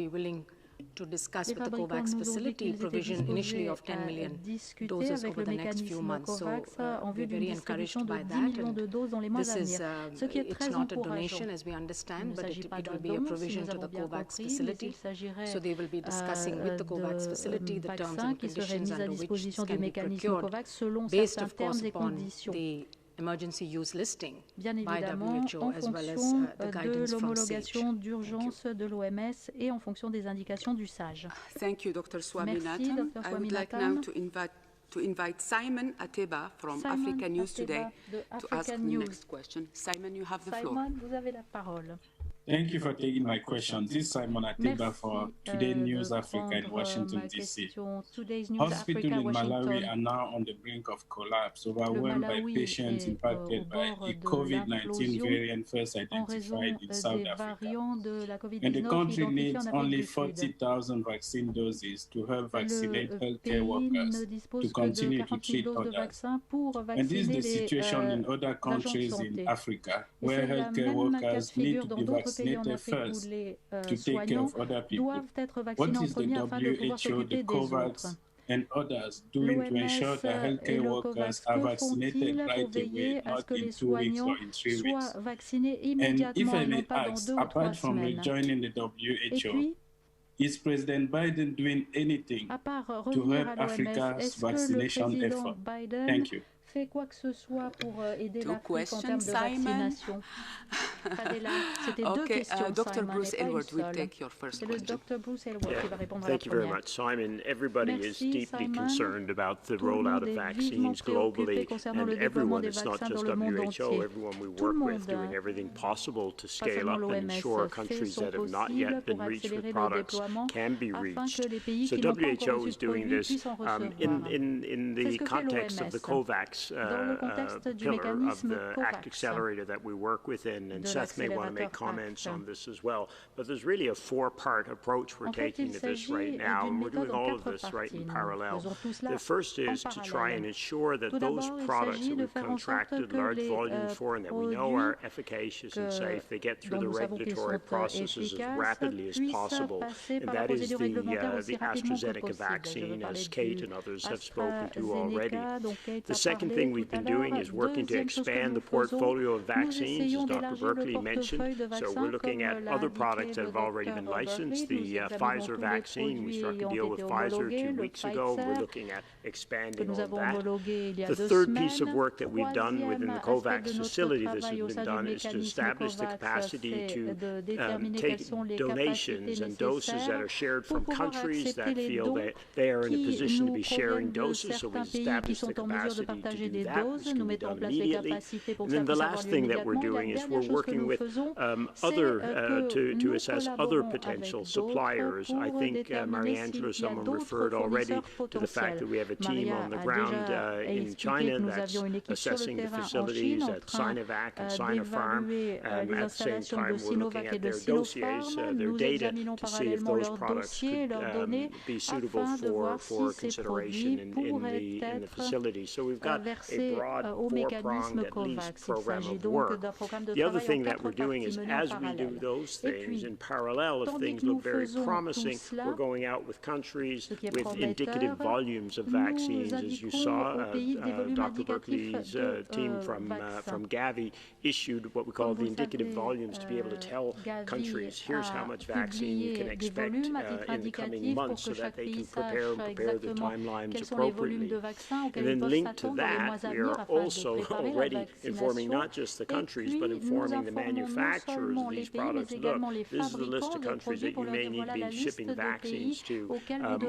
be willing to discuss with the COVAX facility provision initially of 10 million doses over the next few months. So we're very encouraged by that. And this is, it's not a donation as we understand, but it will be a provision to the COVAX facility. So they will be discussing with the COVAX facility the terms and conditions under which this can be procured, based of course upon the emergency use listing by WHO as well as the guidance from l'homologation d'urgence de l'OMS et en fonction des indications du SAGE. Thank you, Dr. Swaminathan. I would like now to invite Simon Ateba from Africa News Today to ask the next question. Simon, you have the floor. Simon, vous avez la parole. Thank you for taking my question. This is Simon Ateba for Today News Africa in Washington, D.C. Hospitals in Malawi are now on the brink of collapse, overwhelmed by patients impacted by the COVID-19 variant first identified in South Africa. And the country needs only 40,000 vaccine doses to help vaccinate healthcare workers to continue to treat others. And this is the situation in other countries in Africa, where healthcare workers need to be vaccinated first to take care of other people. What is the WHO, the COVAX, and others doing to ensure that healthcare workers are vaccinated right away, not in 2 weeks or in 3 weeks? And if I may ask, apart from rejoining the WHO, is President Biden doing anything to help Africa's vaccination effort? Thank you. Fait quoi que ce soit pour aider l'Afrique en termes de vaccination. C'était deux questions, Dr. Bruce Aylward will take your first question. Dr. Bruce Aylward qui va répondre à la Thank you very much, Simon. Everybody is deeply concerned about the rollout of vaccines globally, and everyone, it's not just WHO, everyone we work with doing everything possible to scale up and ensure countries that have not yet been reached with products can be reached. So WHO is doing this in the context of the COVAX pillar of the ACT Accelerator that we work within, and Seth may want to make comments on this as well. But there's really a four-part approach we're taking to this right now, and we're doing all of this right in parallel. The first is to try and ensure that those products that we've contracted large volumes for and that we know are efficacious and safe, they get through the regulatory processes as rapidly as possible, and that is the AstraZeneca vaccine, as Kate and others have spoken to already. The second thing we've been doing is working to expand the portfolio of vaccines, as Dr. Berkeley mentioned. So we're looking at other products that have already been licensed. The Pfizer vaccine, we struck a deal with Pfizer 2 weeks ago. We're looking at expanding on that. The third piece of work that we've done within the COVAX facility that has been done is to establish the capacity to take donations and doses that are shared from countries that feel that they are in a position to be sharing doses. So we established the capacity to do that, which can be done immediately. And then the last thing that we're doing is we're working with to assess other potential suppliers. I think Mariangela, someone referred already to the fact that we have a team on the ground in China that's assessing the facilities at Sinovac and Sinopharm. At the same time, we're looking at their dossiers, their data, to see if those products could be suitable for consideration in the facility. So we've got a broad four-pronged, at least, program of work. The other thing that we're doing is, as we do those things in parallel, if things look very promising, we're going out with countries with indicative volumes of vaccines. As you saw, Dr. Berkeley's team from Gavi issued what we call the indicative volumes to be able to tell countries, here's how much vaccine you can expect in the coming months, so that they can prepare their timelines appropriately. And then linked to that, we are also already informing not just the countries, but informing the manufacturers of these products. Look, this is the list of countries that you may need to be shipping vaccines to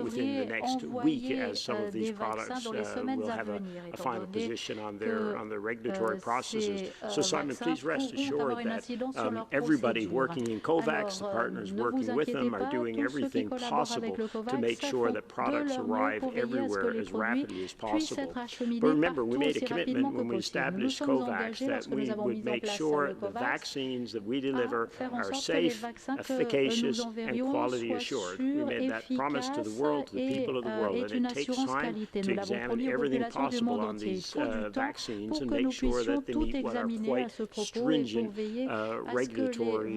within the next week, as some of these products will have a final position on their regulatory processes. So Simon, please rest assured that everybody working in COVAX, the partners working with them, are doing everything possible to make sure that products arrive everywhere as rapidly as possible. But remember, we made a commitment when we established COVAX that we would make sure the vaccines that we deliver are safe, efficacious, and quality assured. We made that promise to the world, to the people of the world, and it takes time to examine everything possible on these vaccines and make sure that they meet what are quite stringent regulatory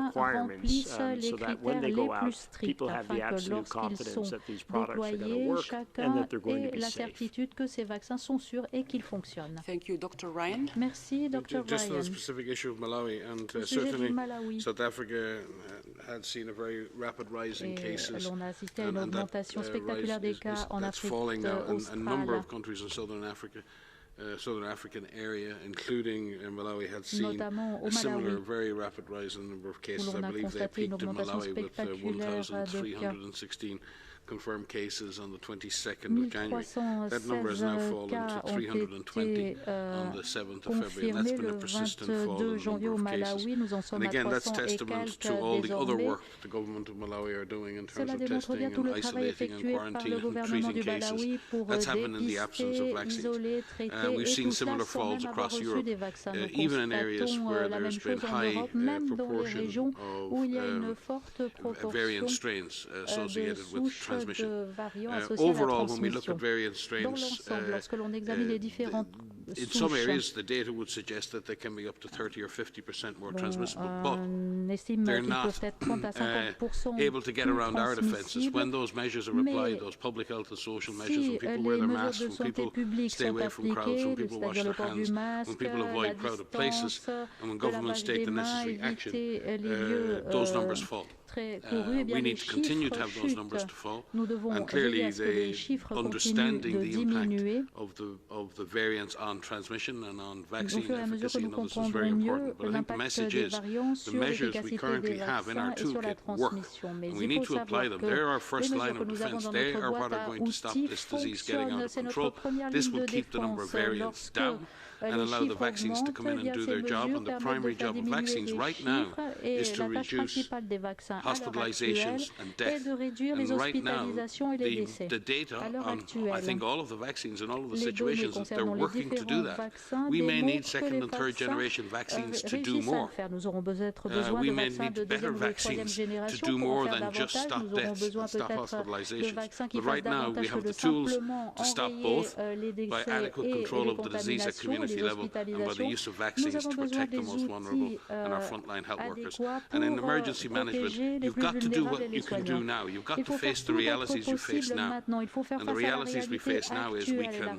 requirements, so that when they go out, people have the absolute confidence that these products are going to work and that they're going to be safe. Que ces vaccins sont sûrs et qu'ils fonctionnent. Thank you, Dr. Ryan. Merci, Dr. Ryan. Just on the specific issue of Malawi, and certainly South Africa had seen a very rapid rise in cases, l'on a assisté à une augmentation spectaculaire des cas en Afrique australe. A number of countries in Southern Africa. Southern African area, including Malawi, had seen a similar very rapid rise in the number of cases. I believe they peaked in Malawi with 1,316 confirmed cases on the 22nd of January. That number has now fallen to 320 on the 7th of February, and that's been a persistent fall in the number of cases. And again, that's testament to all the other work the government of Malawi are doing in terms of testing and isolating and quarantining and treating cases. That's happened in the absence of vaccines. We've seen similar falls across Europe, even in areas where there's been high proportion of variant strains associated with transmission. Overall, when we look at variant strains, in some areas the data would suggest that they can be up to 30 or 50% more transmissible, but they're not able to get around our defences. When those measures are applied, those public health and social measures, when people wear their masks, when people stay away from crowds, when people wash their hands, when people avoid crowded places, and when governments take the necessary action, those numbers fall. We need to continue to have those numbers to fall, and clearly the understanding the impact of the variants on transmission and on vaccine efficacy and others is very important. But I think the message is the measures we currently have in our toolkit work, and we need to apply them. They're our first line of defense. They are what are going to stop this disease getting out of control. This will keep the number of variants down and allow the vaccines to come in and do their job. And the primary job of vaccines right now is to reduce hospitalizations and death. And right now, the data on, I think, all of the vaccines and all of the situations, they're working to do that. We may need second and third generation vaccines to do more. We may need better vaccines to do more than just stop deaths and stop hospitalizations. But right now, we have the tools to stop both by adequate control of the disease at community level and by the use of vaccines to protect the most vulnerable and our frontline health workers. And in emergency management, you've got to do what you can do now. You've got to face the realities you face now. And the realities we face now is we can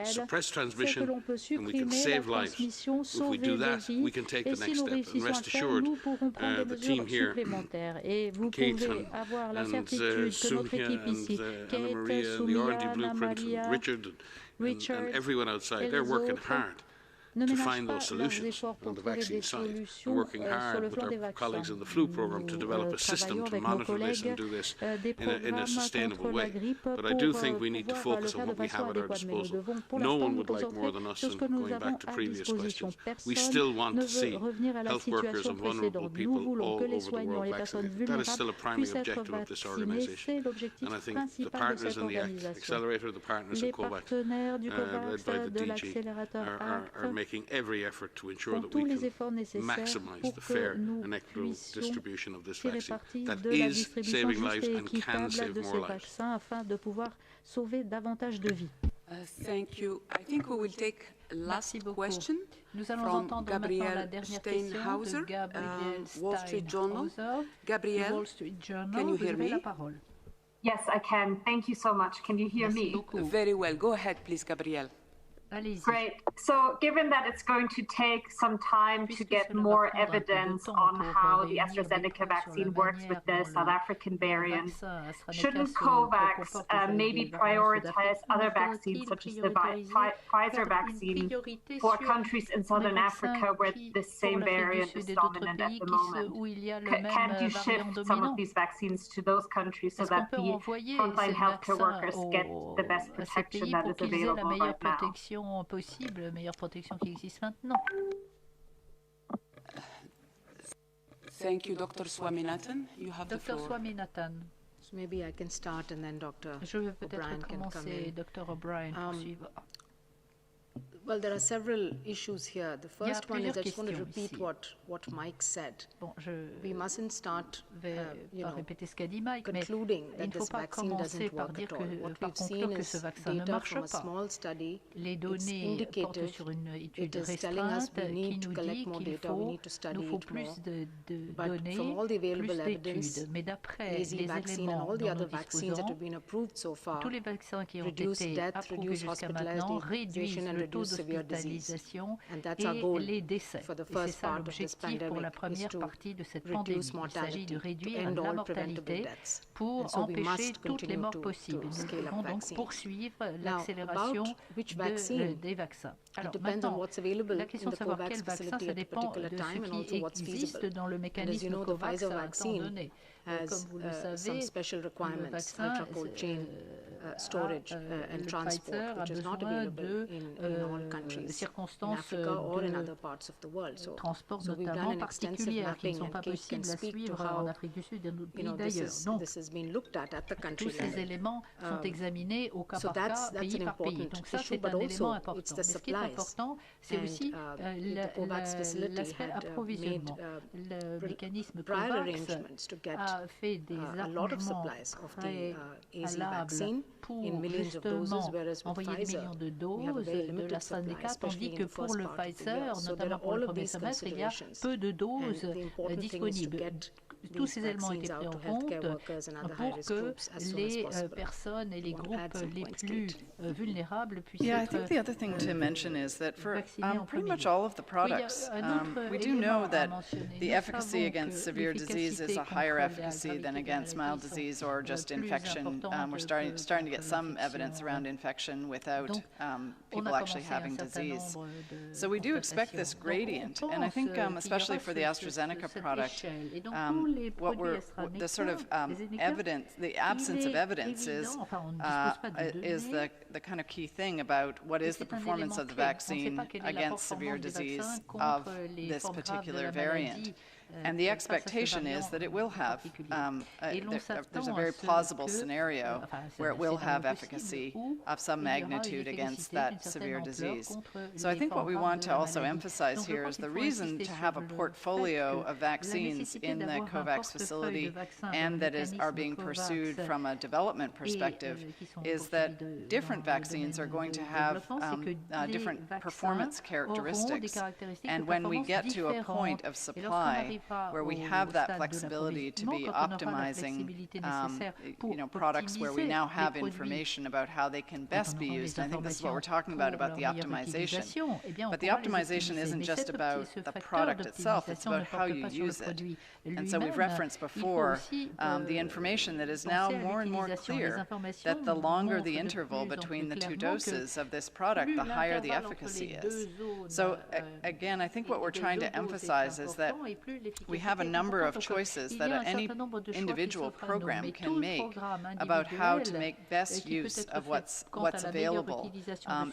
suppress transmission and we can save lives. If we do that, we can take the next step. And rest assured, the team here, Kate and Sonia and Anna Maria and the R&D Blueprint and Richard and everyone outside, they're working hard to find those solutions on the vaccine side. We're working hard with our colleagues in the flu program to develop a system to monitor this and do this in a sustainable way. But I do think we need to focus on what we have at our disposal. No one would like more than us, and going back to previous questions, we still want to see health workers and vulnerable people all over the world vaccinated. That is still a primary objective of this organisation. And I think the partners in the Accelerator, the partners in COVAX, led by the DG, are making every effort to ensure that we can maximize the fair and equitable distribution of this vaccine that is saving lives and can save more lives. Thank you. I think we will take last question from Gabrielle Steinhauser, Wall Street Journal. Gabrielle, can you hear me? Yes, I can. Thank you so much. Can you hear me? Very well. Go ahead, please, Gabrielle. Great. So given that it's going to take some time to get more evidence on how the AstraZeneca vaccine works with the South African variant, shouldn't COVAX maybe prioritize other vaccines such as the Pfizer vaccine for countries in Southern Africa where the same variant is dominant at the moment? Can't you shift some of these vaccines to those countries so that the frontline healthcare workers get the best protection that is available right now? Possible, meilleure protection qui existe maintenant. Thank you, Dr. Swaminathan. You have the floor. Swaminathan. So maybe I can start and then Dr. Je vais peut-être O'Brien can come in. Dr. O'Brien poursuivre. Well, there are several issues here. The first one is I just want to repeat what Mike said. We mustn't start concluding that this vaccine doesn't work at all. What we've seen is data from a small study. It's indicative. It is telling us we need to collect more data, we need to study it more. But from all the available evidence, AZ vaccine and all the other vaccines that have been approved so far reduce death, reduce hospitalization, and reduce severe disease. And that's our goal for the first part of this pandemic, is to reduce mortality, to end all preventable deaths. And so we must continue to scale up vaccines. Now, about which vaccine, it depends on what's available in the COVAX facility at a particular time and also what's feasible. And as you know, the Pfizer vaccine has some special requirements, ultra-cold chain storage and transport, which is not available in all countries, in Africa or in other parts of the world. So we've done an extensive mapping, and Kate can speak to how this has been looked at the country level. So that's an important issue, but also it's the supplies. And the COVAX facility had made prior arrangements to get a lot of supplies of the AZ vaccine in millions of doses, whereas with Pfizer, we have a very limited supply, especially in the first part of the year. So there are all of these considerations. And the important thing is to get tous ces éléments étaient pris en compte pour que les personnes et les groupes les plus vulnérables puissent I think the other thing to mention is that for pretty much all of the products, we do know that the efficacy against severe disease is a higher efficacy than against mild disease or just infection. We're starting to get some evidence around infection without people actually having disease. So we do expect this gradient, and I think especially for the AstraZeneca product, the sort of evidence, the absence of evidence is the kind of key thing about what is the performance of the vaccine against severe disease of this particular variant. And the expectation is that it will have, there's a very plausible scenario where it will have efficacy of some magnitude against that severe disease. So I think what we want to also emphasize here is the reason to have a portfolio of vaccines in the COVAX facility and that are being pursued from a development perspective is that different vaccines are going to have different performance characteristics. And when we get to a point of supply where we have that flexibility to be optimizing products where we now have information about how they can best be used. And I think this is what we're talking about the optimization. But the optimization isn't just about the product itself, it's about how you use it. And so we've referenced before the information that is now more and more clear that the longer the interval between the two doses of this product, the higher the efficacy is. So again, I think what we're trying to emphasize is that we have a number of choices that any individual program can make about how to make best use of what's available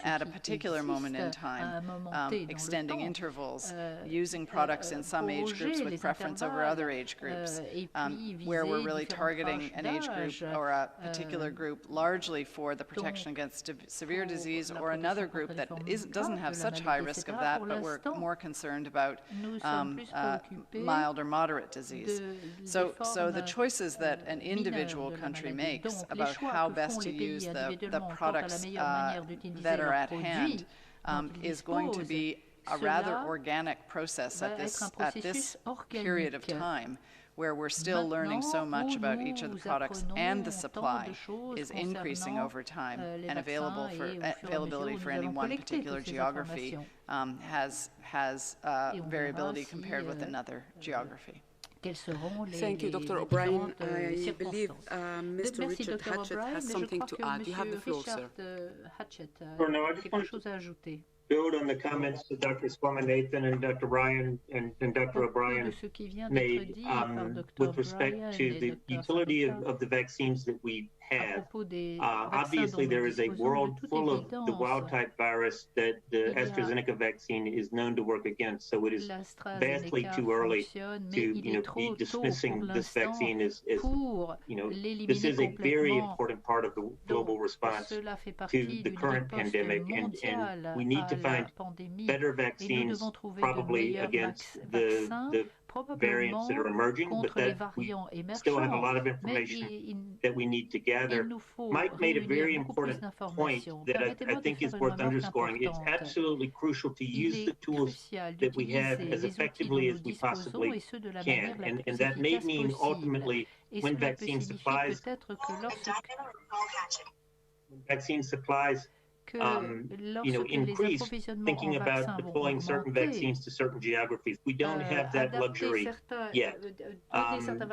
at a particular moment in time, extending intervals, using products in some age groups with preference over other age groups, where we're really targeting an age group or a particular group largely for the protection against severe disease, or another group that doesn't have such high risk of that, but we're more concerned about mild or moderate disease. So the choices that an individual country makes about how best to use the products that are at hand is going to be a rather organic process at this period of time, where we're still learning so much about each of the products, and the supply is increasing over time, and availability for any one particular geography has variability compared with another geography. Thank you, Dr. O'Brien. I believe Mr. Richard Hatchett has something to add. You have the floor, sir. No, I just want to build on the comments that Dr. Swaminathan and Dr. Ryan and Dr. O'Brien made with respect to the utility of the vaccines that we have. Obviously, there is a world full of the wild-type virus that the AstraZeneca vaccine is known to work against. So it is vastly too early to be dismissing this vaccine as this is a very important part of the global response to the current pandemic, and we need to to find better vaccines probably against the variants that are emerging, but that we still have a lot of information that we need to gather. Mike made a very important point that I think is worth underscoring. It's absolutely crucial to use the tools that we have as effectively as we possibly can. And that may mean ultimately when vaccine supplies increase, thinking about deploying certain vaccines to certain geographies. We don't have that luxury yet,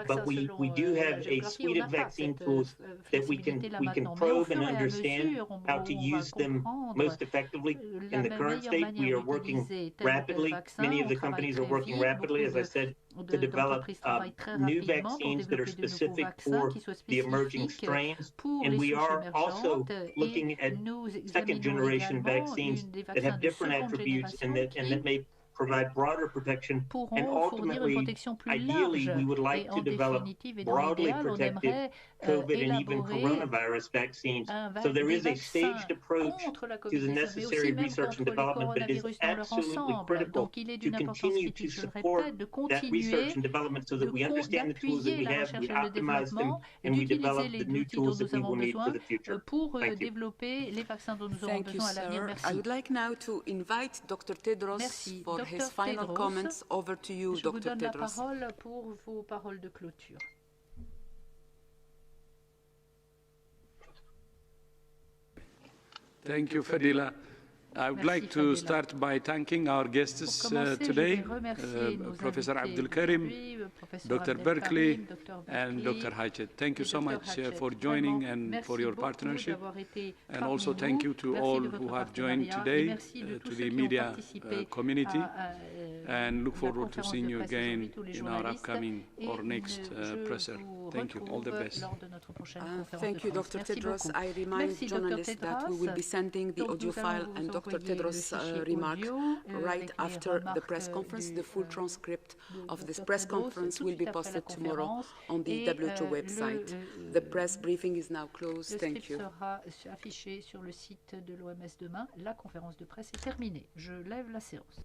but we do have a suite of vaccine tools that we can probe and understand how to use them most effectively. In the current state, we are working rapidly. Many of the companies are working rapidly, as I said, to develop new vaccines that are specific for the emerging strains. And we are also looking at second-generation vaccines that have different attributes and that may provide broader protection. And ultimately, ideally, we would like to develop broadly protective COVID and even coronavirus vaccines. So there is a staged approach to the necessary research and development, but it is absolutely critical to continue to support that research and development so that we understand the tools that we have, we optimize them, and we develop the new tools that we will need for the future. Thank you. Thank you, sir. I would like now to invite Dr. Tedros for his final comments. Over to you, Dr. Tedros. Pour vos paroles de clôture. Thank you, Fadila. I would like to start by thanking our guests today, Professor Abdul Karim, Dr. Berkeley, and Dr. Hajed. Thank you so much for joining and for your partnership. And also thank you to all who have joined today, to the media community, and look forward to seeing you again in our upcoming or next presser. Thank you. All the best. Thank you, Dr. Tedros. I remind journalists that we will be sending the audio file and Dr. Tedros' remark right after the press conference. The full transcript of this press conference will be posted tomorrow on the WHO website. The press briefing is now closed. Thank you. Le script sera affiché sur le site de l'OMS demain. La conférence de presse est terminée. Je lève la séance.